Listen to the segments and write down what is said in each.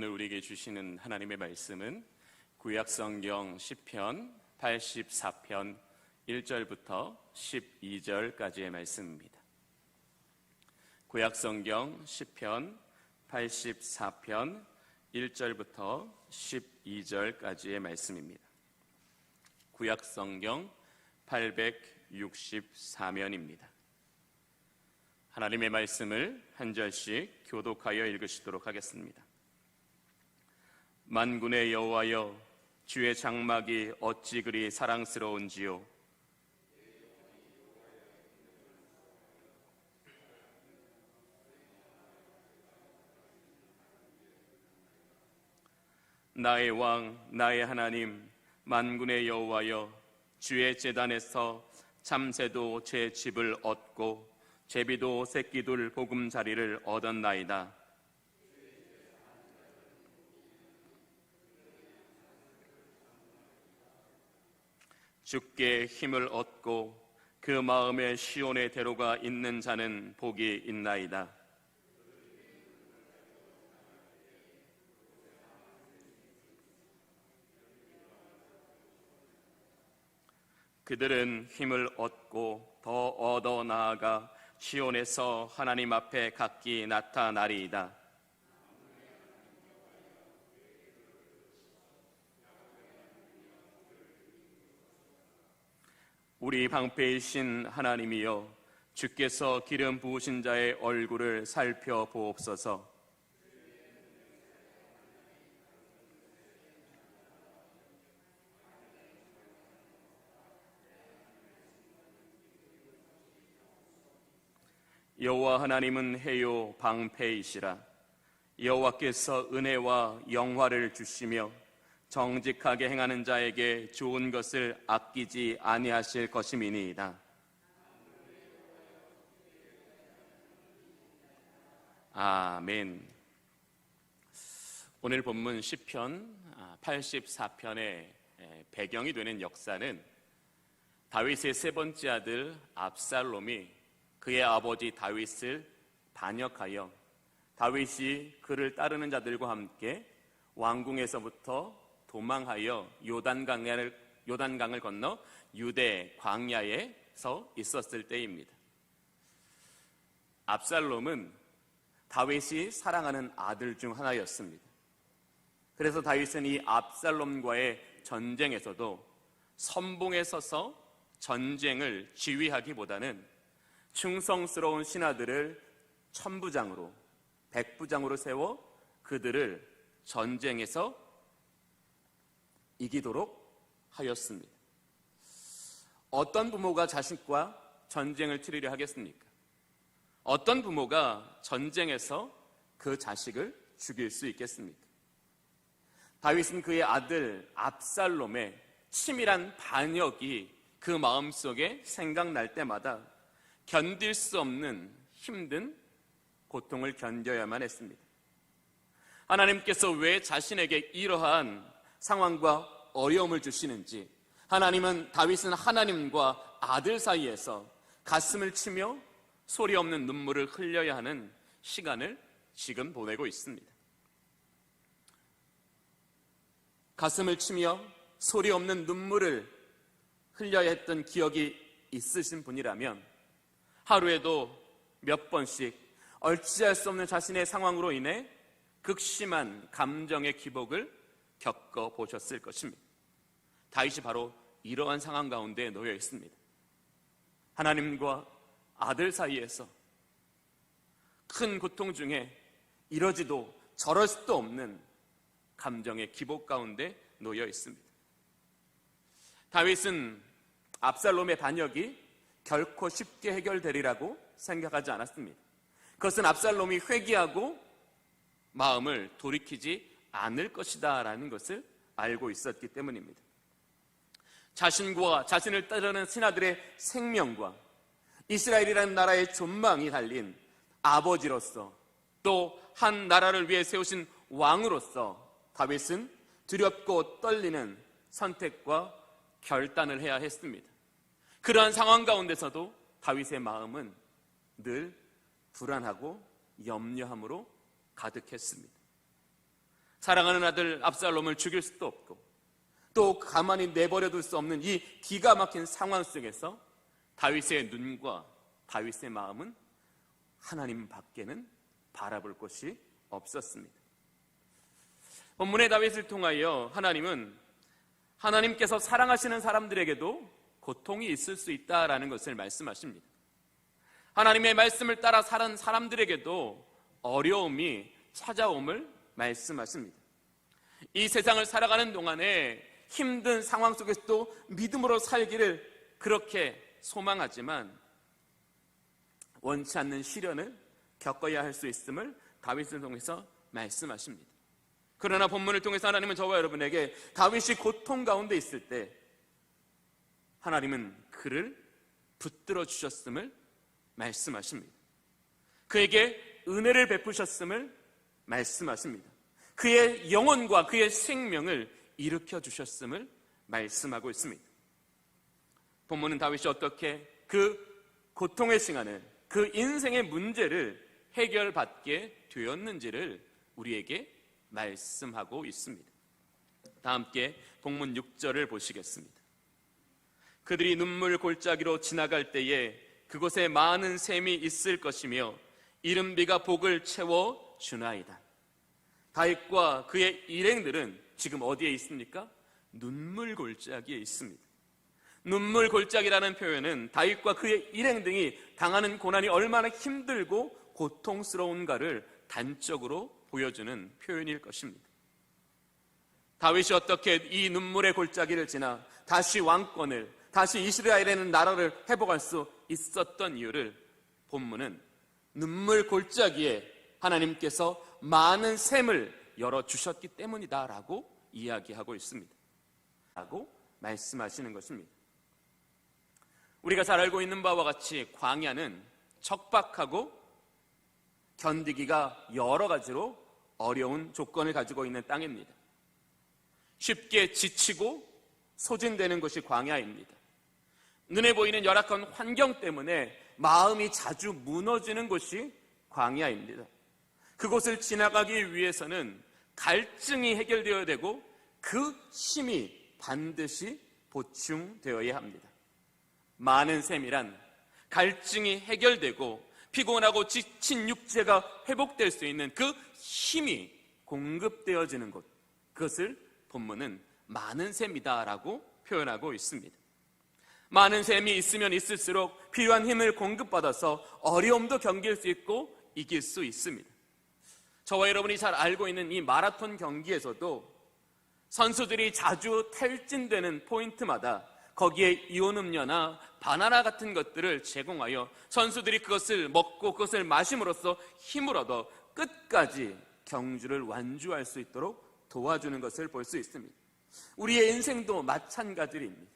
오늘 우리에게 주시는 하나님의 말씀은 구약성경 시편 84편 1절부터 12절까지의 말씀입니다. 구약성경 시편 84편 1절부터 12절까지의 말씀입니다. 구약성경 864면입니다. 하나님의 말씀을 한 절씩 교독하여 읽으시도록 하겠습니다. 만군의 여호와여, 주의 장막이 어찌 그리 사랑스러운지요. 나의 왕, 나의 하나님, 만군의 여호와여, 주의 제단에서 참새도 제 집을 얻고 제비도 새끼둘 보금자리를 얻었나이다. 주께 힘을 얻고 그 마음에 시온의 대로가 있는 자는 복이 있나이다. 그들은 힘을 얻고 더 얻어 나아가 시온에서 하나님 앞에 각기 나타나리이다. 우리 방패이신 하나님이여, 주께서 기름 부으신 자의 얼굴을 살펴보옵소서. 여호와 하나님은 해요 방패이시라. 여호와께서 은혜와 영화를 주시며 정직하게 행하는 자에게 좋은 것을 아끼지 아니하실 것임이니이다. 아멘. 오늘 본문 시편 84편의 배경이 되는 역사는 다윗의 세 번째 아들 압살롬이 그의 아버지 다윗을 반역하여 다윗이 그를 따르는 자들과 함께 왕궁에서부터 도망하여 요단강을 건너 유대 광야에서 있었을 때입니다. 압살롬은 다윗이 사랑하는 아들 중 하나였습니다. 그래서 다윗은 이 압살롬과의 전쟁에서도 선봉에 서서 전쟁을 지휘하기보다는 충성스러운 신하들을 천부장으로, 백부장으로 세워 그들을 전쟁에서 이기도록 하였습니다. 어떤 부모가 자식과 전쟁을 치르려 하겠습니까? 어떤 부모가 전쟁에서 그 자식을 죽일 수 있겠습니까? 다윗은 그의 아들 압살롬의 치밀한 반역이 그 마음속에 생각날 때마다 견딜 수 없는 힘든 고통을 견뎌야만 했습니다. 하나님께서 왜 자신에게 이러한 상황과 어려움을 주시는지, 다윗은 하나님과 아들 사이에서 가슴을 치며 소리 없는 눈물을 흘려야 하는 시간을 지금 보내고 있습니다. 가슴을 치며 소리 없는 눈물을 흘려야 했던 기억이 있으신 분이라면 하루에도 몇 번씩 얼지할 수 없는 자신의 상황으로 인해 극심한 감정의 기복을 겪어보셨을 것입니다. 다윗이 바로 이러한 상황 가운데 놓여 있습니다. 하나님과 아들 사이에서 큰 고통 중에 이러지도 저럴 수도 없는 감정의 기복 가운데 놓여 있습니다. 다윗은 압살롬의 반역이 결코 쉽게 해결되리라고 생각하지 않았습니다. 그것은 압살롬이 회개하고 마음을 돌이키지 않을 것이다 라는 것을 알고 있었기 때문입니다. 자신과 자신을 따르는 신하들의 생명과 이스라엘이라는 나라의 존망이 달린 아버지로서, 또 한 나라를 위해 세우신 왕으로서 다윗은 두렵고 떨리는 선택과 결단을 해야 했습니다. 그러한 상황 가운데서도 다윗의 마음은 늘 불안하고 염려함으로 가득했습니다. 사랑하는 아들 압살롬을 죽일 수도 없고 또 가만히 내버려둘 수 없는 이 기가 막힌 상황 속에서 다윗의 눈과 다윗의 마음은 하나님 밖에는 바라볼 곳이 없었습니다. 본문의 다윗을 통하여 하나님은 하나님께서 사랑하시는 사람들에게도 고통이 있을 수 있다라는 것을 말씀하십니다. 하나님의 말씀을 따라 사는 사람들에게도 어려움이 찾아옴을 말씀하십니다. 이 세상을 살아가는 동안에 힘든 상황 속에서도 믿음으로 살기를 그렇게 소망하지만 원치 않는 시련을 겪어야 할 수 있음을 다윗을 통해서 말씀하십니다. 그러나 본문을 통해서 하나님은 저와 여러분에게 다윗이 고통 가운데 있을 때 하나님은 그를 붙들어 주셨음을 말씀하십니다. 그에게 은혜를 베푸셨음을 말씀하십니다. 그의 영혼과 그의 생명을 일으켜 주셨음을 말씀하고 있습니다. 본문은 다윗이 어떻게 그 고통의 시간을, 그 인생의 문제를 해결받게 되었는지를 우리에게 말씀하고 있습니다. 다 함께 본문 6절을 보시겠습니다. 그들이 눈물 골짜기로 지나갈 때에 그곳에 많은 샘이 있을 것이며 이른비가 복을 채워 주나이다. 다윗과 그의 일행들은 지금 어디에 있습니까? 눈물 골짜기에 있습니다. 눈물 골짜기라는 표현은 다윗과 그의 일행 등이 당하는 고난이 얼마나 힘들고 고통스러운가를 단적으로 보여주는 표현일 것입니다. 다윗이 어떻게 이 눈물의 골짜기를 지나 다시 왕권을, 다시 이스라엘에는 나라를 회복할 수 있었던 이유를 본문은 눈물 골짜기에 하나님께서 많은 샘을 열어주셨기 때문이다 라고 이야기하고 있습니다. 라고 말씀하시는 것입니다. 우리가 잘 알고 있는 바와 같이 광야는 척박하고 견디기가 여러 가지로 어려운 조건을 가지고 있는 땅입니다. 쉽게 지치고 소진되는 것이 광야입니다. 눈에 보이는 열악한 환경 때문에 마음이 자주 무너지는 곳이 광야입니다. 그곳을 지나가기 위해서는 갈증이 해결되어야 되고 그 힘이 반드시 보충되어야 합니다. 많은 샘이란 갈증이 해결되고 피곤하고 지친 육체가 회복될 수 있는 그 힘이 공급되어지는 곳, 그것을 본문은 많은 샘이다라고 표현하고 있습니다. 많은 샘이 있으면 있을수록 필요한 힘을 공급받아서 어려움도 견딜 수 있고 이길 수 있습니다. 저와 여러분이 잘 알고 있는 이 마라톤 경기에서도 선수들이 자주 탈진되는 포인트마다 거기에 이온 음료나 바나나 같은 것들을 제공하여 선수들이 그것을 먹고 그것을 마심으로써 힘을 얻어 끝까지 경주를 완주할 수 있도록 도와주는 것을 볼 수 있습니다. 우리의 인생도 마찬가지입니다.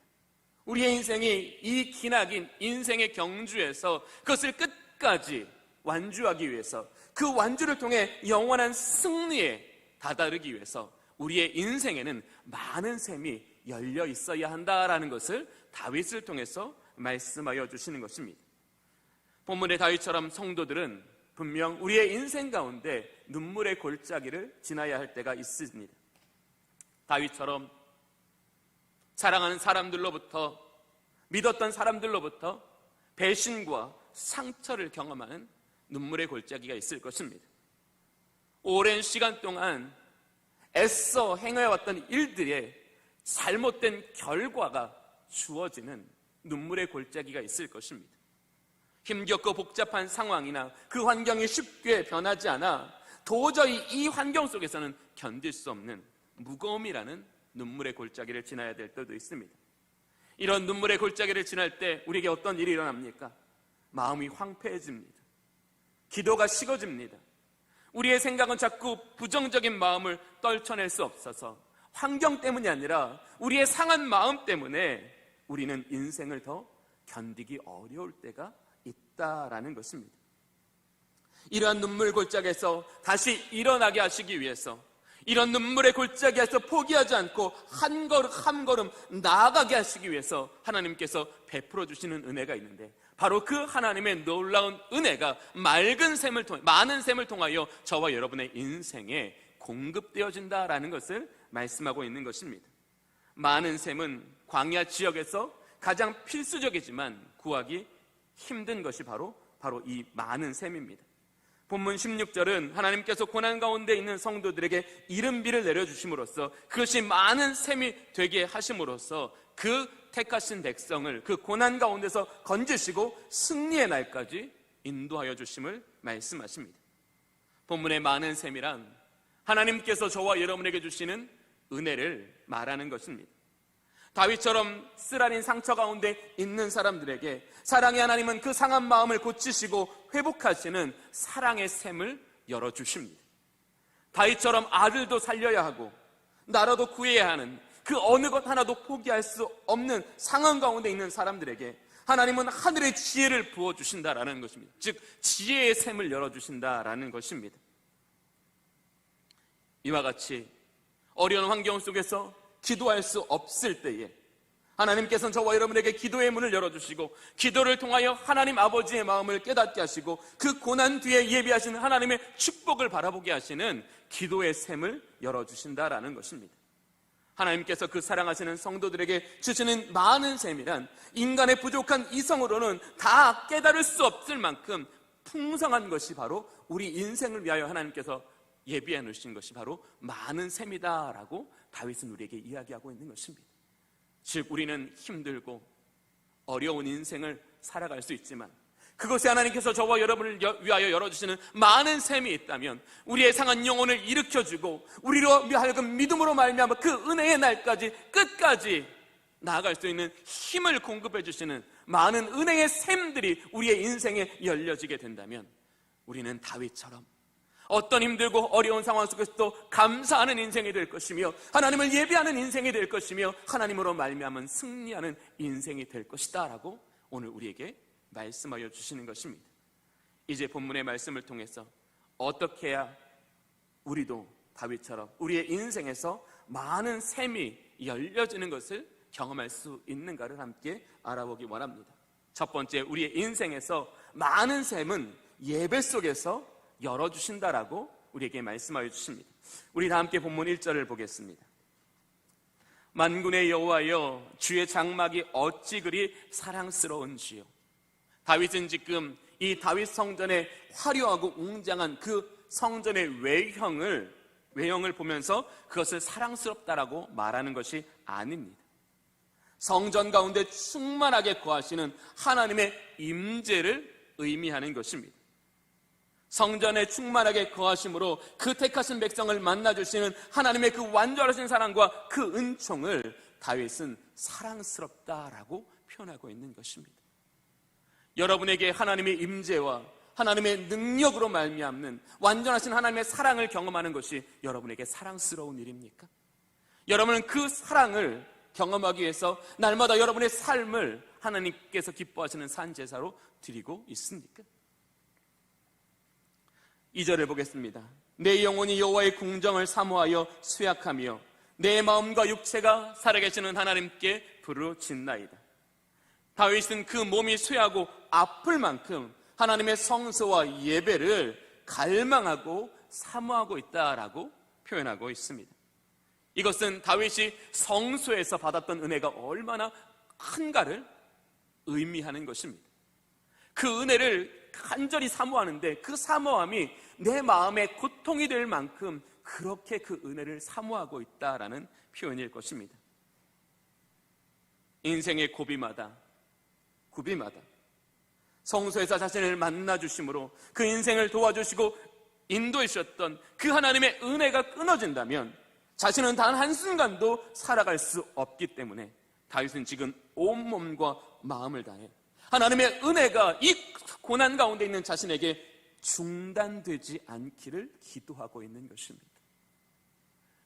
우리의 인생이 이 기나긴 인생의 경주에서 그것을 끝까지 완주하기 위해서, 그 완주를 통해 영원한 승리에 다다르기 위해서 우리의 인생에는 많은 샘이 열려 있어야 한다라는 것을 다윗을 통해서 말씀하여 주시는 것입니다. 본문의 다윗처럼 성도들은 분명 우리의 인생 가운데 눈물의 골짜기를 지나야 할 때가 있습니다. 다윗처럼 사랑하는 사람들로부터, 믿었던 사람들로부터 배신과 상처를 경험하는 눈물의 골짜기가 있을 것입니다. 오랜 시간 동안 애써 행해왔던 일들의 잘못된 결과가 주어지는 눈물의 골짜기가 있을 것입니다. 힘겹고 복잡한 상황이나 그 환경이 쉽게 변하지 않아 도저히 이 환경 속에서는 견딜 수 없는 무거움이라는 눈물의 골짜기를 지나야 될 때도 있습니다. 이런 눈물의 골짜기를 지날 때 우리에게 어떤 일이 일어납니까? 마음이 황폐해집니다. 기도가 식어집니다. 우리의 생각은 자꾸 부정적인 마음을 떨쳐낼 수 없어서 환경 때문이 아니라 우리의 상한 마음 때문에 우리는 인생을 더 견디기 어려울 때가 있다라는 것입니다. 이러한 눈물 골짜기에서 다시 일어나게 하시기 위해서, 이런 눈물의 골짜기에서 포기하지 않고 한 걸음 한 걸음 나아가게 하시기 위해서 하나님께서 베풀어 주시는 은혜가 있는데, 바로 그 하나님의 놀라운 은혜가 많은 샘을 통하여 저와 여러분의 인생에 공급되어진다라는 것을 말씀하고 있는 것입니다. 많은 샘은 광야 지역에서 가장 필수적이지만 구하기 힘든 것이 바로 이 많은 샘입니다. 본문 16절은 하나님께서 고난 가운데 있는 성도들에게 이른비를 내려주심으로써 그것이 많은 샘이 되게 하심으로써 그 택하신 백성을 그 고난 가운데서 건지시고 승리의 날까지 인도하여 주심을 말씀하십니다. 본문의 많은 샘이란 하나님께서 저와 여러분에게 주시는 은혜를 말하는 것입니다. 다윗처럼 쓰라린 상처 가운데 있는 사람들에게 사랑의 하나님은 그 상한 마음을 고치시고 회복하시는 사랑의 샘을 열어주십니다. 다윗처럼 아들도 살려야 하고 나라도 구해야 하는 그 어느 것 하나도 포기할 수 없는 상황 가운데 있는 사람들에게 하나님은 하늘의 지혜를 부어주신다라는 것입니다. 즉 지혜의 샘을 열어주신다라는 것입니다. 이와 같이 어려운 환경 속에서 기도할 수 없을 때에 하나님께서는 저와 여러분에게 기도의 문을 열어주시고 기도를 통하여 하나님 아버지의 마음을 깨닫게 하시고 그 고난 뒤에 예비하시는 하나님의 축복을 바라보게 하시는 기도의 샘을 열어주신다라는 것입니다. 하나님께서 그 사랑하시는 성도들에게 주시는 많은 샘이란 인간의 부족한 이성으로는 다 깨달을 수 없을 만큼 풍성한 것이 바로 우리 인생을 위하여 하나님께서 예비해 놓으신 것이 바로 많은 샘이다라고 다윗은 우리에게 이야기하고 있는 것입니다. 즉 우리는 힘들고 어려운 인생을 살아갈 수 있지만 그것에 하나님께서 저와 여러분을 위하여 열어주시는 많은 샘이 있다면 우리의 상한 영혼을 일으켜주고 우리로 하여금 믿음으로 말미암아 그 은혜의 날까지 끝까지 나아갈 수 있는 힘을 공급해 주시는 많은 은혜의 샘들이 우리의 인생에 열려지게 된다면 우리는 다윗처럼 어떤 힘들고 어려운 상황 속에서도 감사하는 인생이 될 것이며 하나님을 예배하는 인생이 될 것이며 하나님으로 말미암은 승리하는 인생이 될 것이다 라고 오늘 우리에게 말씀하여 주시는 것입니다. 이제 본문의 말씀을 통해서 어떻게 해야 우리도 다윗처럼 우리의 인생에서 많은 샘이 열려지는 것을 경험할 수 있는가를 함께 알아보기 원합니다. 첫 번째, 우리의 인생에서 많은 샘은 예배 속에서 열어주신다라고 우리에게 말씀하여 주십니다. 우리 다 함께 본문 1절을 보겠습니다. 만군의 여호와여 주의 장막이 어찌 그리 사랑스러운지요. 다윗은 지금 이 다윗 성전의 화려하고 웅장한 그 성전의 외형을 보면서 그것을 사랑스럽다라고 말하는 것이 아닙니다. 성전 가운데 충만하게 거하시는 하나님의 임재를 의미하는 것입니다. 성전에 충만하게 거하심으로 그 택하신 백성을 만나주시는 하나님의 그 완전하신 사랑과 그 은총을 다윗은 사랑스럽다라고 표현하고 있는 것입니다. 여러분에게 하나님의 임재와 하나님의 능력으로 말미암는 완전하신 하나님의 사랑을 경험하는 것이 여러분에게 사랑스러운 일입니까? 여러분은 그 사랑을 경험하기 위해서 날마다 여러분의 삶을 하나님께서 기뻐하시는 산제사로 드리고 있습니까? 2절을 보겠습니다. 내 영혼이 여호와의 궁정을 사모하여 수약하며 내 마음과 육체가 살아계시는 하나님께 부르짖나이다. 다윗은 그 몸이 쇠하고 아플 만큼 하나님의 성소와 예배를 갈망하고 사모하고 있다라고 표현하고 있습니다. 이것은 다윗이 성소에서 받았던 은혜가 얼마나 큰가를 의미하는 것입니다. 그 은혜를 간절히 사모하는데 그 사모함이 내 마음의 고통이 될 만큼 그렇게 그 은혜를 사모하고 있다라는 표현일 것입니다. 인생의 고비마다 성소에서 자신을 만나주심으로 그 인생을 도와주시고 인도해 주셨던 그 하나님의 은혜가 끊어진다면 자신은 단 한순간도 살아갈 수 없기 때문에 다윗은 지금 온몸과 마음을 다해 하나님의 은혜가 이 고난 가운데 있는 자신에게 중단되지 않기를 기도하고 있는 것입니다.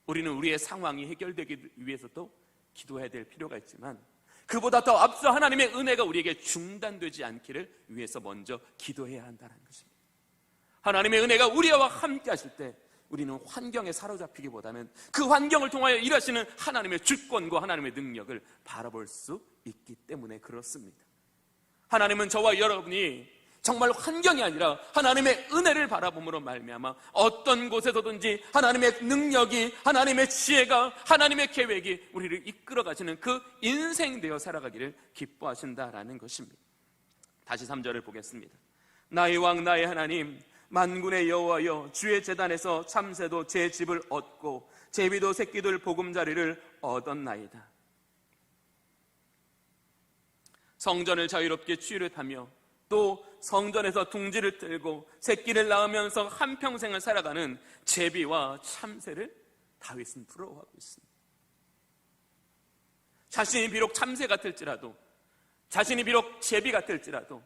우리는 우리의 상황이 해결되기 위해서도 기도해야 될 필요가 있지만 그보다 더 앞서 하나님의 은혜가 우리에게 중단되지 않기를 위해서 먼저 기도해야 한다는 것입니다. 하나님의 은혜가 우리와 함께 하실 때 우리는 환경에 사로잡히기보다는 그 환경을 통하여 일하시는 하나님의 주권과 하나님의 능력을 바라볼 수 있기 때문에 그렇습니다. 하나님은 저와 여러분이 정말 환경이 아니라 하나님의 은혜를 바라봄으로 말미암아 어떤 곳에서든지 하나님의 능력이, 하나님의 지혜가, 하나님의 계획이 우리를 이끌어 가시는 그 인생 되어 살아가기를 기뻐하신다라는 것입니다. 다시 3절을 보겠습니다. 나의 왕 나의 하나님 만군의 여호와여, 주의 제단에서 참새도 제 집을 얻고 제비도 새끼들 보금자리를 얻었나이다. 성전을 자유롭게 취릇하며 또 성전에서 둥지를 틀고 새끼를 낳으면서 한평생을 살아가는 제비와 참새를 다윗은 부러워하고 있습니다. 자신이 비록 참새 같을지라도, 자신이 비록 제비 같을지라도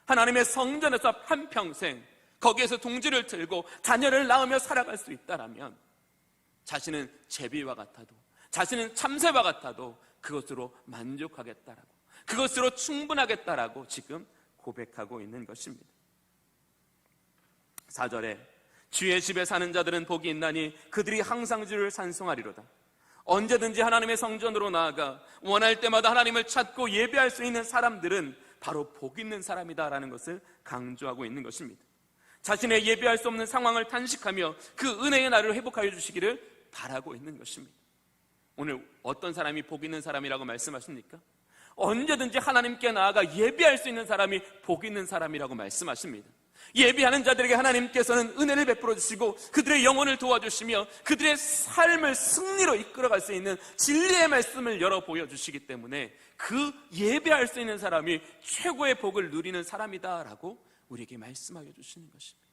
하나님의 성전에서 한평생 거기에서 둥지를 틀고 자녀를 낳으며 살아갈 수 있다라면 자신은 제비와 같아도, 자신은 참새와 같아도 그것으로 만족하겠다라고, 그것으로 충분하겠다라고 지금 고백하고 있는 것입니다. 4절에 주의 집에 사는 자들은 복이 있나니 그들이 항상 주를 찬송하리로다. 언제든지 하나님의 성전으로 나아가 원할 때마다 하나님을 찾고 예배할 수 있는 사람들은 바로 복 있는 사람이다라는 것을 강조하고 있는 것입니다. 자신의 예배할 수 없는 상황을 탄식하며 그 은혜의 날을 회복하여 주시기를 바라고 있는 것입니다. 오늘 어떤 사람이 복 있는 사람이라고 말씀하십니까? 언제든지 하나님께 나아가 예배할 수 있는 사람이 복 있는 사람이라고 말씀하십니다. 예배하는 자들에게 하나님께서는 은혜를 베풀어 주시고 그들의 영혼을 도와주시며 그들의 삶을 승리로 이끌어갈 수 있는 진리의 말씀을 열어 보여주시기 때문에 그 예배할 수 있는 사람이 최고의 복을 누리는 사람이다라고 우리에게 말씀하여 주시는 것입니다.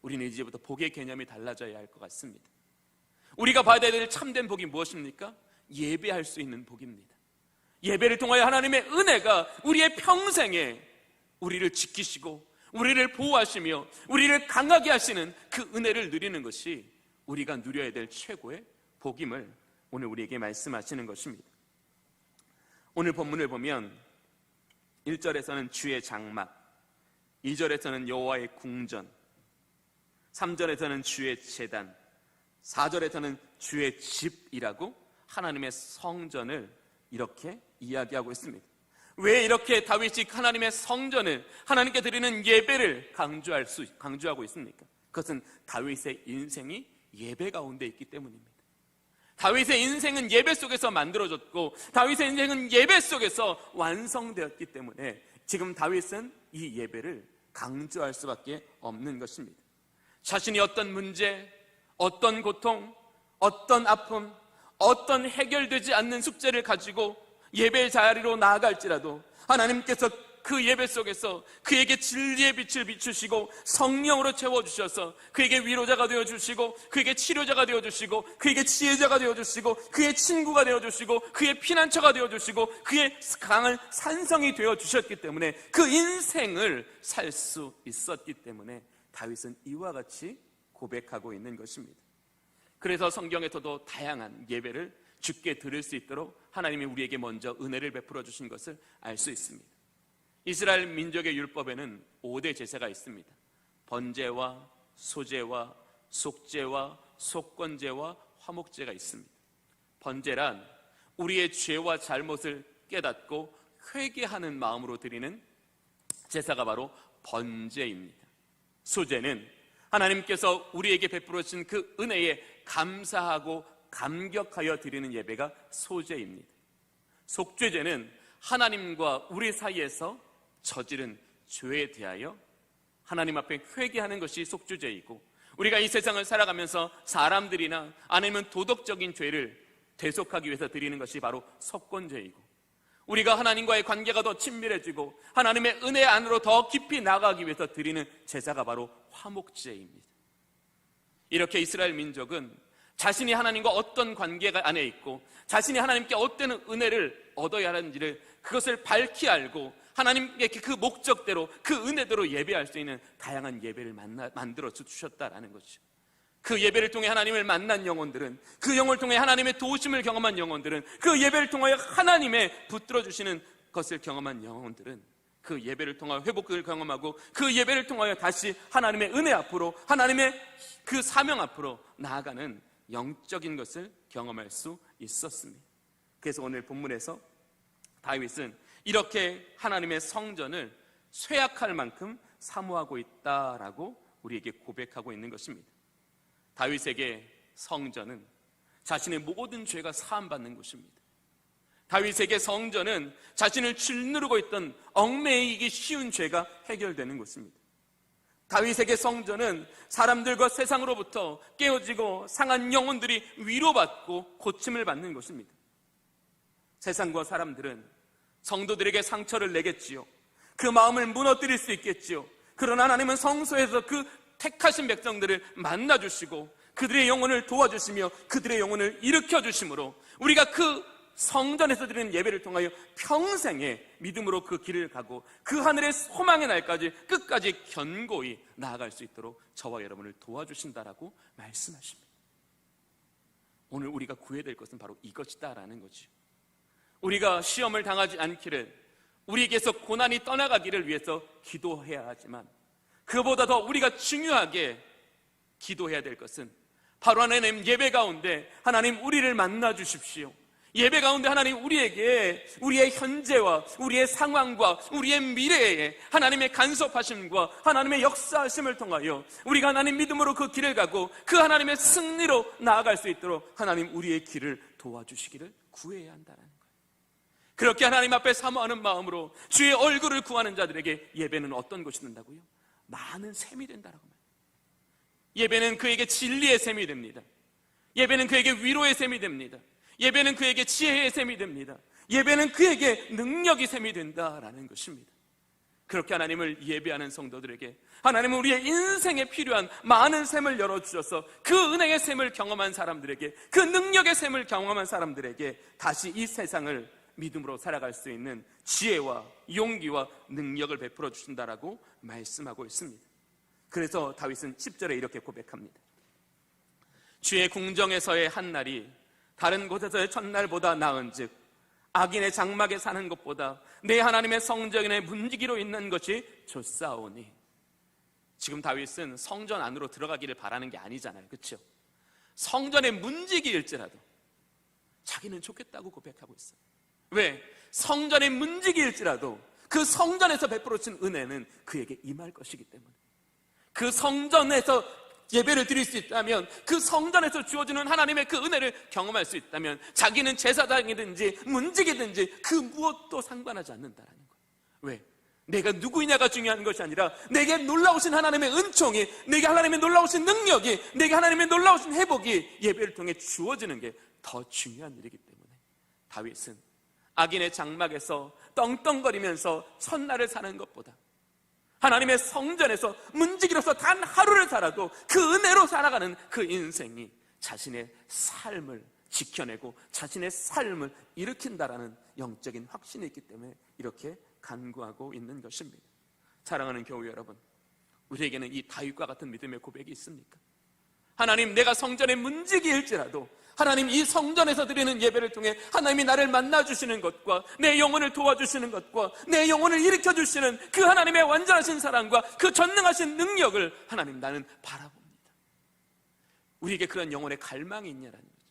우리는 이제부터 복의 개념이 달라져야 할 것 같습니다. 우리가 받아야 될 참된 복이 무엇입니까? 예배할 수 있는 복입니다. 예배를 통하여 하나님의 은혜가 우리의 평생에 우리를 지키시고 우리를 보호하시며 우리를 강하게 하시는 그 은혜를 누리는 것이 우리가 누려야 될 최고의 복임을 오늘 우리에게 말씀하시는 것입니다. 오늘 본문을 보면 1절에서는 주의 장막, 2절에서는 여호와의 궁전, 3절에서는 주의 제단, 4절에서는 주의 집이라고 하나님의 성전을 이렇게 이야기하고 있습니다. 왜 이렇게 다윗이 하나님의 성전을, 하나님께 드리는 예배를 강조하고 있습니까? 그것은 다윗의 인생이 예배 가운데 있기 때문입니다. 다윗의 인생은 예배 속에서 만들어졌고 다윗의 인생은 예배 속에서 완성되었기 때문에 지금 다윗은 이 예배를 강조할 수밖에 없는 것입니다. 자신이 어떤 문제, 어떤 고통, 어떤 아픔, 어떤 해결되지 않는 숙제를 가지고 예배 자리로 나아갈지라도 하나님께서 그 예배 속에서 그에게 진리의 빛을 비추시고 성령으로 채워주셔서 그에게 위로자가 되어주시고 그에게 치료자가 되어주시고 그에게 지혜자가 되어주시고 그의 친구가 되어주시고 그의 피난처가 되어주시고 그의 강한 산성이 되어주셨기 때문에 그 인생을 살 수 있었기 때문에 다윗은 이와 같이 고백하고 있는 것입니다. 그래서 성경에서도 다양한 예배를 주께 드릴 수 있도록 하나님이 우리에게 먼저 은혜를 베풀어 주신 것을 알 수 있습니다. 이스라엘 민족의 율법에는 5대 제사가 있습니다. 번제와 소제와 속제와 속건제와 화목제가 있습니다. 번제란 우리의 죄와 잘못을 깨닫고 회개하는 마음으로 드리는 제사가 바로 번제입니다. 소제는 하나님께서 우리에게 베풀어 주신 그 은혜에 감사하고 감격하여 드리는 예배가 소제입니다. 속죄제는 하나님과 우리 사이에서 저지른 죄에 대하여 하나님 앞에 회개하는 것이 속죄제이고, 우리가 이 세상을 살아가면서 사람들이나 아니면 도덕적인 죄를 대속하기 위해서 드리는 것이 바로 속건제이고, 우리가 하나님과의 관계가 더 친밀해지고 하나님의 은혜 안으로 더 깊이 나가기 위해서 드리는 제사가 바로 화목제입니다. 이렇게 이스라엘 민족은 자신이 하나님과 어떤 관계가 안에 있고 자신이 하나님께 어떤 은혜를 얻어야 하는지를 그것을 밝히 알고 하나님께 그 목적대로 그 은혜대로 예배할 수 있는 다양한 예배를 만들어 주셨다라는 것이죠. 그 예배를 통해 하나님을 만난 영혼들은, 그 영혼을 통해 하나님의 도우심을 경험한 영혼들은, 그 예배를 통하여 하나님의 붙들어 주시는 것을 경험한 영혼들은 그 예배를 통하여 회복을 경험하고 그 예배를 통하여 다시 하나님의 은혜 앞으로, 하나님의 그 사명 앞으로 나아가는 영적인 것을 경험할 수 있었습니다. 그래서 오늘 본문에서 다윗은 이렇게 하나님의 성전을 쇠약할 만큼 사모하고 있다라고 우리에게 고백하고 있는 것입니다. 다윗에게 성전은 자신의 모든 죄가 사함받는 곳입니다. 다윗에게 성전은 자신을 짓누르고 있던 얽매이기 쉬운 죄가 해결되는 곳입니다. 다윗에게 성전은 사람들과 세상으로부터 깨어지고 상한 영혼들이 위로받고 고침을 받는 곳입니다. 세상과 사람들은 성도들에게 상처를 내겠지요. 그 마음을 무너뜨릴 수 있겠지요. 그러나 하나님은 성소에서 그 택하신 백성들을 만나주시고 그들의 영혼을 도와주시며 그들의 영혼을 일으켜주심으로 우리가 그 성전에서 드리는 예배를 통하여 평생의 믿음으로 그 길을 가고 그 하늘의 소망의 날까지 끝까지 견고히 나아갈 수 있도록 저와 여러분을 도와주신다라고 말씀하십니다. 오늘 우리가 구해야 될 것은 바로 이것이다라는 거죠. 우리가 시험을 당하지 않기를, 우리에게서 고난이 떠나가기를 위해서 기도해야 하지만 그보다 더 우리가 중요하게 기도해야 될 것은 바로 하나님 예배 가운데 하나님 우리를 만나 주십시오. 예배 가운데 하나님 우리에게 우리의 현재와 우리의 상황과 우리의 미래에 하나님의 간섭하심과 하나님의 역사하심을 통하여 우리가 하나님 믿음으로 그 길을 가고 그 하나님의 승리로 나아갈 수 있도록 하나님 우리의 길을 도와주시기를 구해야 한다는 거예요. 그렇게 하나님 앞에 사모하는 마음으로 주의 얼굴을 구하는 자들에게 예배는 어떤 것이 된다고요? 많은 샘이 된다라고 말해요. 예배는 그에게 진리의 샘이 됩니다. 예배는 그에게 위로의 샘이 됩니다. 예배는 그에게 지혜의 샘이 됩니다. 예배는 그에게 능력의 샘이 된다라는 것입니다. 그렇게 하나님을 예배하는 성도들에게 하나님은 우리의 인생에 필요한 많은 샘을 열어주셔서 그 은혜의 샘을 경험한 사람들에게, 그 능력의 샘을 경험한 사람들에게 다시 이 세상을 믿음으로 살아갈 수 있는 지혜와 용기와 능력을 베풀어 주신다라고 말씀하고 있습니다. 그래서 다윗은 10절에 이렇게 고백합니다. 주의 궁정에서의 한날이 다른 곳에서의 첫날보다 나은즉 악인의 장막에 사는 것보다 내 하나님의 성전의 문지기로 있는 것이 좋사오니. 지금 다윗은 성전 안으로 들어가기를 바라는 게 아니잖아요, 그렇죠? 성전의 문지기일지라도 자기는 좋겠다고 고백하고 있어요. 왜? 성전의 문지기일지라도 그 성전에서 베풀어진 은혜는 그에게 임할 것이기 때문에, 그 성전에서 예배를 드릴 수 있다면, 그 성전에서 주어지는 하나님의 그 은혜를 경험할 수 있다면 자기는 제사장이든지 문지기든지 그 무엇도 상관하지 않는다라는 거예요. 왜? 내가 누구이냐가 중요한 것이 아니라 내게 놀라우신 하나님의 은총이, 내게 하나님의 놀라우신 능력이, 내게 하나님의 놀라우신 회복이 예배를 통해 주어지는 게 더 중요한 일이기 때문에 다윗은 악인의 장막에서 떵떵거리면서 첫날을 사는 것보다 하나님의 성전에서 문지기로서 단 하루를 살아도 그 은혜로 살아가는 그 인생이 자신의 삶을 지켜내고 자신의 삶을 일으킨다라는 영적인 확신이 있기 때문에 이렇게 간구하고 있는 것입니다. 사랑하는 교회 여러분, 우리에게는 이 다윗과 같은 믿음의 고백이 있습니까? 하나님, 내가 성전의 문지기일지라도 하나님, 이 성전에서 드리는 예배를 통해 하나님이 나를 만나주시는 것과 내 영혼을 도와주시는 것과 내 영혼을 일으켜주시는 그 하나님의 완전하신 사랑과 그 전능하신 능력을 하나님, 나는 바라봅니다. 우리에게 그런 영혼의 갈망이 있냐라는 거죠.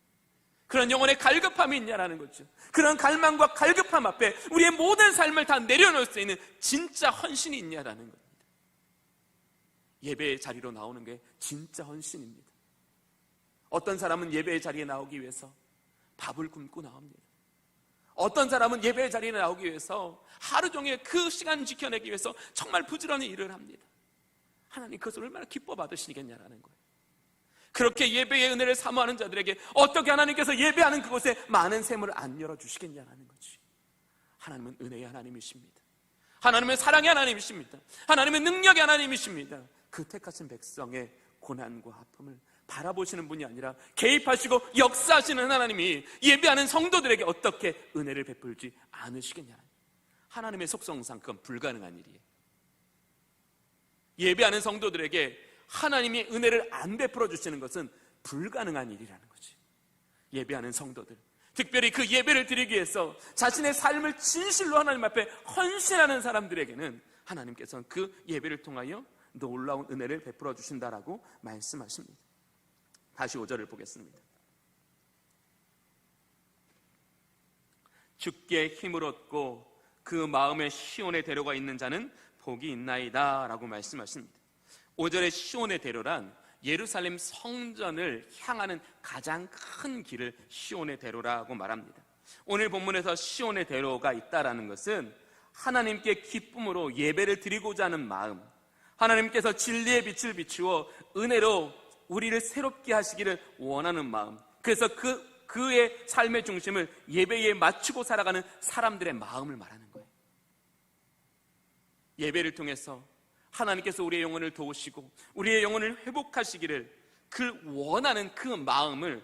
그런 영혼의 갈급함이 있냐라는 거죠. 그런 갈망과 갈급함 앞에 우리의 모든 삶을 다 내려놓을 수 있는 진짜 헌신이 있냐라는 겁니다. 예배의 자리로 나오는 게 진짜 헌신입니다. 어떤 사람은 예배의 자리에 나오기 위해서 밥을 굶고 나옵니다. 어떤 사람은 예배의 자리에 나오기 위해서 하루 종일 그 시간 지켜내기 위해서 정말 부지런히 일을 합니다. 하나님, 그것을 얼마나 기뻐 받으시겠냐라는 거예요. 그렇게 예배의 은혜를 사모하는 자들에게 어떻게 하나님께서 예배하는 그곳에 많은 샘을 안 열어주시겠냐라는 거지. 하나님은 은혜의 하나님이십니다. 하나님은 사랑의 하나님이십니다. 하나님은 능력의 하나님이십니다. 그 택하신 백성의 고난과 아픔을 바라보시는 분이 아니라 개입하시고 역사하시는 하나님이 예배하는 성도들에게 어떻게 은혜를 베풀지 않으시겠냐. 하나님의 속성상 그건 불가능한 일이에요. 예배하는 성도들에게 하나님이 은혜를 안 베풀어 주시는 것은 불가능한 일이라는 거지. 예배하는 성도들, 특별히 그 예배를 드리기 위해서 자신의 삶을 진실로 하나님 앞에 헌신하는 사람들에게는 하나님께서는 그 예배를 통하여 놀라운 은혜를 베풀어 주신다라고 말씀하십니다. 다시 5절을 보겠습니다. 주께 힘을 얻고 그 마음의 시온에 데려가 있는 자는 복이 있나이다 라고 말씀하십니다. 5절의 시온의 대로란 예루살렘 성전을 향하는 가장 큰 길을 시온의 대로라고 말합니다. 오늘 본문에서 시온의 대로가 있다라는 것은 하나님께 기쁨으로 예배를 드리고자 하는 마음, 하나님께서 진리의 빛을 비추어 은혜로 우리를 새롭게 하시기를 원하는 마음, 그래서 그의 삶의 중심을 예배에 맞추고 살아가는 사람들의 마음을 말하는 거예요. 예배를 통해서 하나님께서 우리의 영혼을 도우시고 우리의 영혼을 회복하시기를 그 원하는 그 마음을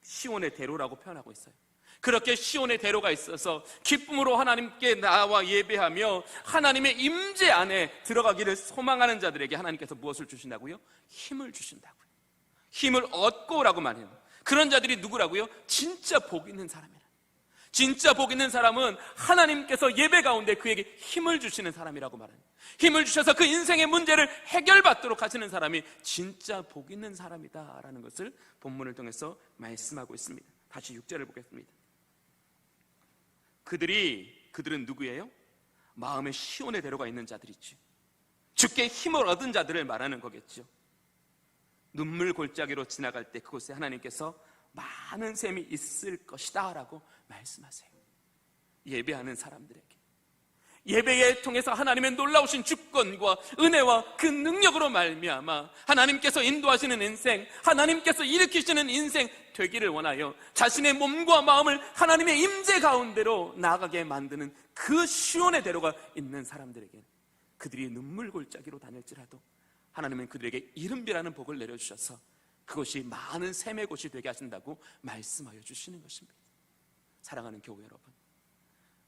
시온의 대로라고 표현하고 있어요. 그렇게 시온의 대로가 있어서 기쁨으로 하나님께 나와 예배하며 하나님의 임재 안에 들어가기를 소망하는 자들에게 하나님께서 무엇을 주신다고요? 힘을 주신다고요. 힘을 얻고라고 말해요. 그런 자들이 누구라고요? 진짜 복 있는 사람이라. 진짜 복 있는 사람은 하나님께서 예배 가운데 그에게 힘을 주시는 사람이라고 말해요. 힘을 주셔서 그 인생의 문제를 해결받도록 하시는 사람이 진짜 복 있는 사람이다라는 것을 본문을 통해서 말씀하고 있습니다. 다시 6절을 보겠습니다. 그들은 누구예요? 마음에 시온의 대로가 있는 자들이지. 주께 힘을 얻은 자들을 말하는 거겠죠. 눈물 골짜기로 지나갈 때 그곳에 하나님께서 많은 샘이 있을 것이다 라고 말씀하세요. 예배하는 사람들에게, 예배에 통해서 하나님의 놀라우신 주권과 은혜와 그 능력으로 말미암아 하나님께서 인도하시는 인생, 하나님께서 일으키시는 인생 되기를 원하여 자신의 몸과 마음을 하나님의 임재 가운데로 나아가게 만드는 그 시온의 대로가 있는 사람들에게 그들이 눈물 골짜기로 다닐지라도 하나님은 그들에게 이른비라는 복을 내려주셔서 그것이 많은 샘의 곳이 되게 하신다고 말씀하여 주시는 것입니다. 사랑하는 교회 여러분,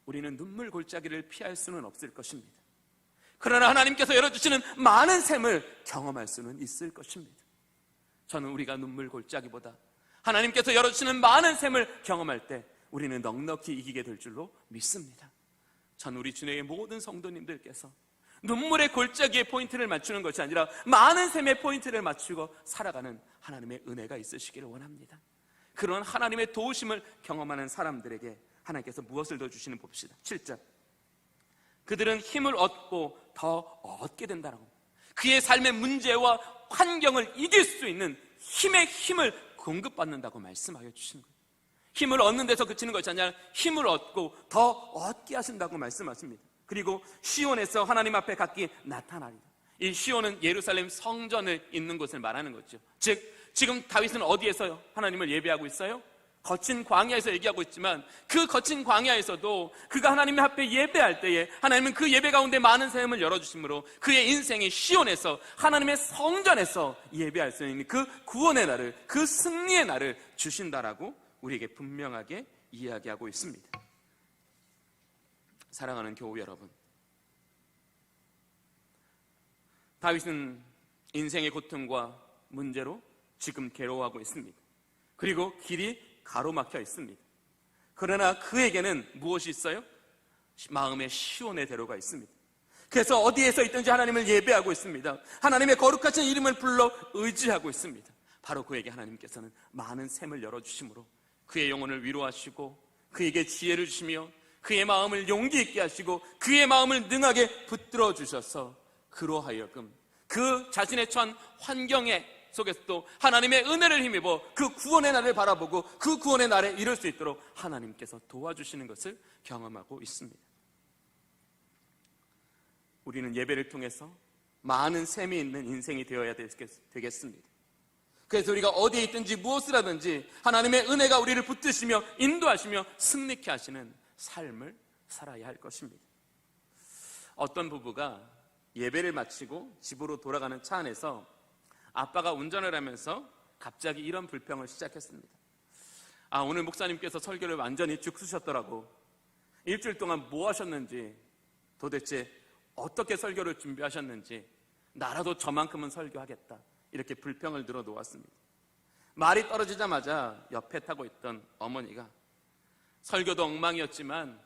우리는 눈물 골짜기를 피할 수는 없을 것입니다. 그러나 하나님께서 열어주시는 많은 샘을 경험할 수는 있을 것입니다. 저는 우리가 눈물 골짜기보다 하나님께서 열어주시는 많은 샘을 경험할 때 우리는 넉넉히 이기게 될 줄로 믿습니다. 저는 우리 주님의 모든 성도님들께서 눈물의 골짜기에 포인트를 맞추는 것이 아니라 많은 샘의 포인트를 맞추고 살아가는 하나님의 은혜가 있으시기를 원합니다. 그런 하나님의 도우심을 경험하는 사람들에게 하나님께서 무엇을 더 주시는 봅시다. 7절, 그들은 힘을 얻고 더 얻게 된다라고, 그의 삶의 문제와 환경을 이길 수 있는 힘의 힘을 공급받는다고 말씀하여 주시는 거예요. 힘을 얻는 데서 그치는 것이 아니라 힘을 얻고 더 얻게 하신다고 말씀하십니다. 그리고 시온에서 하나님 앞에 각기 나타나리라. 이 시온은 예루살렘 성전을 있는 곳을 말하는 거죠. 즉 지금 다윗은 어디에서 하나님을 예배하고 있어요? 거친 광야에서 얘기하고 있지만 그 거친 광야에서도 그가 하나님 앞에 예배할 때에 하나님은 그 예배 가운데 많은 샘을 열어주심으로 그의 인생이 시온에서 하나님의 성전에서 예배할 수 있는 그 구원의 날을, 그 승리의 날을 주신다라고 우리에게 분명하게 이야기하고 있습니다. 사랑하는 교우 여러분, 다윗은 인생의 고통과 문제로 지금 괴로워하고 있습니다. 그리고 길이 가로막혀 있습니다. 그러나 그에게는 무엇이 있어요? 마음의 시온의 대로가 있습니다. 그래서 어디에서 있든지 하나님을 예배하고 있습니다. 하나님의 거룩하신 이름을 불러 의지하고 있습니다. 바로 그에게 하나님께서는 많은 샘을 열어주심으로 그의 영혼을 위로하시고 그에게 지혜를 주시며 그의 마음을 용기 있게 하시고 그의 마음을 능하게 붙들어 주셔서 그로 하여금 그 자신의 처한 환경에 속에서도 하나님의 은혜를 힘입어 그 구원의 날을 바라보고 그 구원의 날에 이룰 수 있도록 하나님께서 도와주시는 것을 경험하고 있습니다. 우리는 예배를 통해서 많은 샘이 있는 인생이 되어야 되겠습니다. 그래서 우리가 어디에 있든지 무엇을 하든지 하나님의 은혜가 우리를 붙드시며 인도하시며 승리케 하시는 삶을 살아야 할 것입니다. 어떤 부부가 예배를 마치고 집으로 돌아가는 차 안에서 아빠가 운전을 하면서 갑자기 이런 불평을 시작했습니다. 오늘 목사님께서 설교를 완전히 쭉 쓰셨더라고. 일주일 동안 뭐 하셨는지, 도대체 어떻게 설교를 준비하셨는지 나라도 저만큼은 설교하겠다, 이렇게 불평을 들어놓았습니다. 말이 떨어지자마자 옆에 타고 있던 어머니가 설교도 엉망이었지만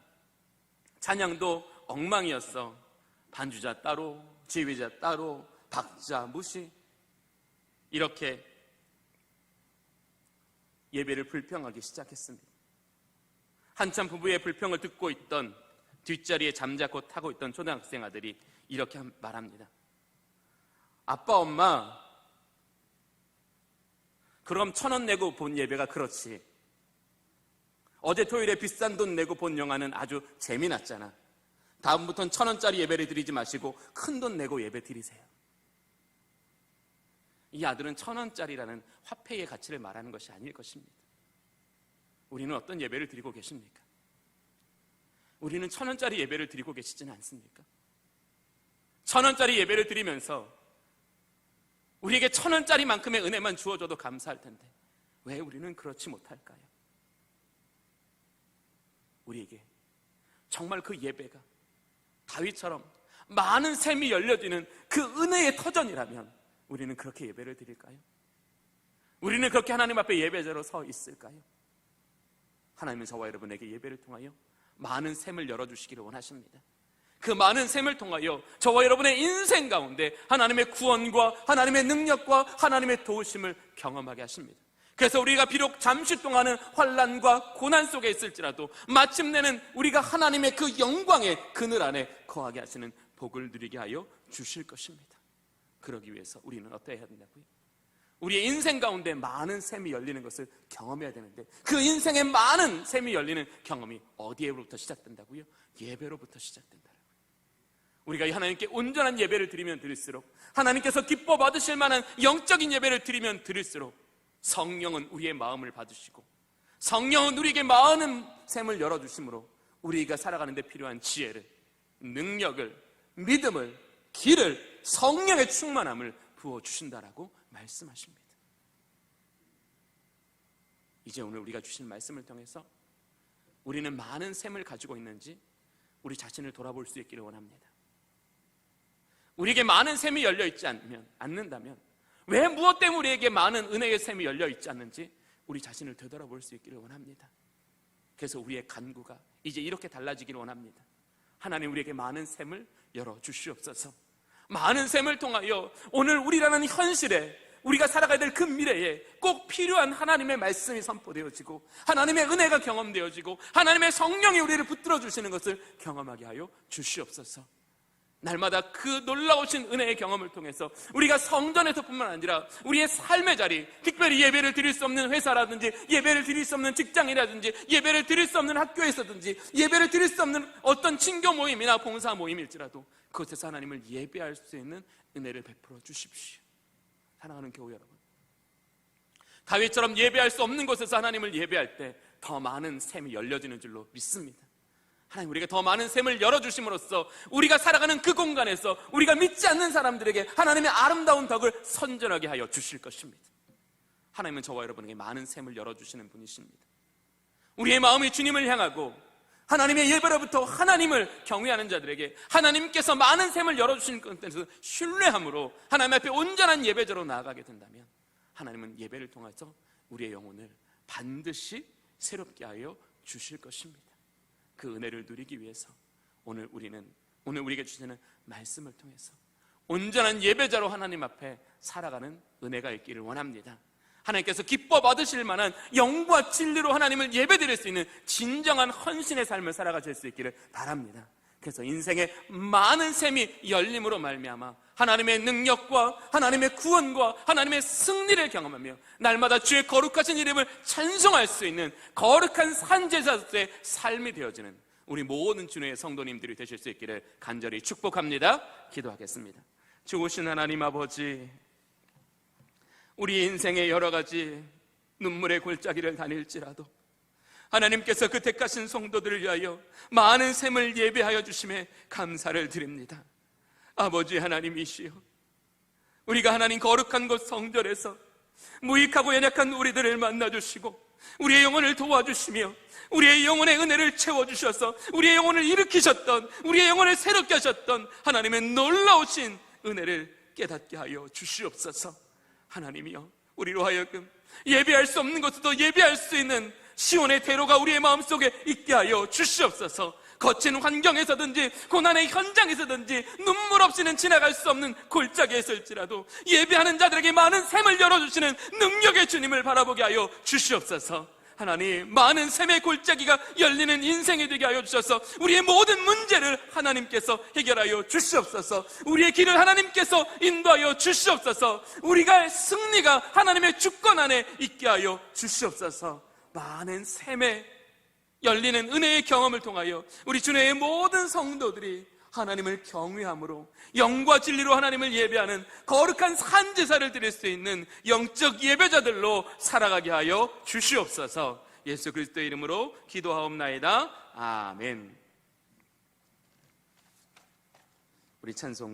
찬양도 엉망이었어. 반주자 따로, 지휘자 따로, 박자 무시, 이렇게 예배를 불평하기 시작했습니다. 한참 부부의 불평을 듣고 있던 뒷자리에 잠자코 타고 있던 초등학생 아들이 이렇게 말합니다. 아빠, 엄마, 그럼 1,000원 내고 본 예배가 그렇지. 어제 토요일에 비싼 돈 내고 본 영화는 아주 재미났잖아. 다음부터는 1,000원짜리 예배를 드리지 마시고 큰 돈 내고 예배 드리세요. 이 아들은 1,000원짜리라는 화폐의 가치를 말하는 것이 아닐 것입니다. 우리는 어떤 예배를 드리고 계십니까? 우리는 1,000원짜리 예배를 드리고 계시지는 않습니까? 1,000원짜리 예배를 드리면서 우리에게 1,000원짜리만큼의 은혜만 주어줘도 감사할 텐데 왜 우리는 그렇지 못할까요? 우리에게 정말 그 예배가 다윗처럼 많은 샘이 열려지는 그 은혜의 터전이라면 우리는 그렇게 예배를 드릴까요? 우리는 그렇게 하나님 앞에 예배자로 서 있을까요? 하나님은 저와 여러분에게 예배를 통하여 많은 샘을 열어주시기를 원하십니다. 그 많은 샘을 통하여 저와 여러분의 인생 가운데 하나님의 구원과 하나님의 능력과 하나님의 도우심을 경험하게 하십니다. 그래서 우리가 비록 잠시 동안은 환난과 고난 속에 있을지라도 마침내는 우리가 하나님의 그 영광의 그늘 안에 거하게 하시는 복을 누리게 하여 주실 것입니다. 그러기 위해서 우리는 어떻게 해야 된다고요? 우리의 인생 가운데 많은 샘이 열리는 것을 경험해야 되는데 그 인생의 많은 샘이 열리는 경험이 어디에부터 시작된다고요? 예배로부터 시작된다고요. 우리가 하나님께 온전한 예배를 드리면 드릴수록, 하나님께서 기뻐 받으실 만한 영적인 예배를 드리면 드릴수록 성령은 우리의 마음을 받으시고 성령은 우리에게 많은 샘을 열어주심으로 우리가 살아가는 데 필요한 지혜를, 능력을, 믿음을, 길을, 성령의 충만함을 부어주신다라고 말씀하십니다. 이제 오늘 우리가 주신 말씀을 통해서 우리는 많은 샘을 가지고 있는지 우리 자신을 돌아볼 수 있기를 원합니다. 우리에게 많은 샘이 열려있지 않는다면 왜 무엇 때문에 우리에게 많은 은혜의 샘이 열려있지 않는지 우리 자신을 되돌아볼 수 있기를 원합니다. 그래서 우리의 간구가 이제 이렇게 달라지기를 원합니다. 하나님, 우리에게 많은 샘을 열어주시옵소서. 많은 샘을 통하여 오늘 우리라는 현실에, 우리가 살아가야 될 그 미래에 꼭 필요한 하나님의 말씀이 선포되어지고 하나님의 은혜가 경험되어지고 하나님의 성령이 우리를 붙들어 주시는 것을 경험하게 하여 주시옵소서. 날마다 그 놀라우신 은혜의 경험을 통해서 우리가 성전에서뿐만 아니라 우리의 삶의 자리, 특별히 예배를 드릴 수 없는 회사라든지 예배를 드릴 수 없는 직장이라든지 예배를 드릴 수 없는 학교에서든지 예배를 드릴 수 없는 어떤 친교 모임이나 봉사 모임일지라도 그곳에서 하나님을 예배할 수 있는 은혜를 베풀어 주십시오. 사랑하는 교우 여러분, 다윗처럼 예배할 수 없는 곳에서 하나님을 예배할 때 더 많은 샘이 열려지는 줄로 믿습니다. 하나님, 우리가 더 많은 샘을 열어주심으로써 우리가 살아가는 그 공간에서 우리가 믿지 않는 사람들에게 하나님의 아름다운 덕을 선전하게 하여 주실 것입니다. 하나님은 저와 여러분에게 많은 샘을 열어주시는 분이십니다. 우리의 마음이 주님을 향하고 하나님의 예배로부터 하나님을 경외하는 자들에게 하나님께서 많은 샘을 열어주시는 것에서 신뢰함으로 하나님 앞에 온전한 예배자로 나아가게 된다면 하나님은 예배를 통해서 우리의 영혼을 반드시 새롭게 하여 주실 것입니다. 그 은혜를 누리기 위해서 오늘 우리에게 주시는 말씀을 통해서 온전한 예배자로 하나님 앞에 살아가는 은혜가 있기를 원합니다. 하나님께서 기뻐 받으실 만한 영과 진리로 하나님을 예배드릴 수 있는 진정한 헌신의 삶을 살아가실 수 있기를 바랍니다. 그래서 인생의 많은 샘이 열림으로 말미암아 하나님의 능력과 하나님의 구원과 하나님의 승리를 경험하며 날마다 주의 거룩하신 이름을 찬송할 수 있는 거룩한 산제자로서의 삶이 되어지는 우리 모든 주님의 성도님들이 되실 수 있기를 간절히 축복합니다. 기도하겠습니다. 좋으신 하나님 아버지, 우리 인생의 여러 가지 눈물의 골짜기를 다닐지라도 하나님께서 그 택하신 성도들을 위하여 많은 샘을 예배하여 주심에 감사를 드립니다. 아버지 하나님이시여, 우리가 하나님 거룩한 곳 성전에서 무익하고 연약한 우리들을 만나주시고 우리의 영혼을 도와주시며 우리의 영혼의 은혜를 채워주셔서 우리의 영혼을 일으키셨던, 우리의 영혼을 새롭게 하셨던 하나님의 놀라우신 은혜를 깨닫게 하여 주시옵소서. 하나님이여, 우리로 하여금 예배할 수 없는 곳에도 예배할 수 있는 시온의 대로가 우리의 마음속에 있게 하여 주시옵소서. 거친 환경에서든지 고난의 현장에서든지 눈물 없이는 지나갈 수 없는 골짜기에 있을지라도 예배하는 자들에게 많은 샘을 열어주시는 능력의 주님을 바라보게 하여 주시옵소서. 하나님, 많은 샘의 골짜기가 열리는 인생이 되게 하여 주셔서 우리의 모든 문제를 하나님께서 해결하여 주시옵소서. 우리의 길을 하나님께서 인도하여 주시옵소서. 우리가 승리가 하나님의 주권 안에 있게 하여 주시옵소서. 많은 샘에 열리는 은혜의 경험을 통하여 우리 주님의 모든 성도들이 하나님을 경외함으로 영과 진리로 하나님을 예배하는 거룩한 산제사를 드릴 수 있는 영적 예배자들로 살아가게 하여 주시옵소서. 예수 그리스도의 이름으로 기도하옵나이다. 아멘. 우리 찬송가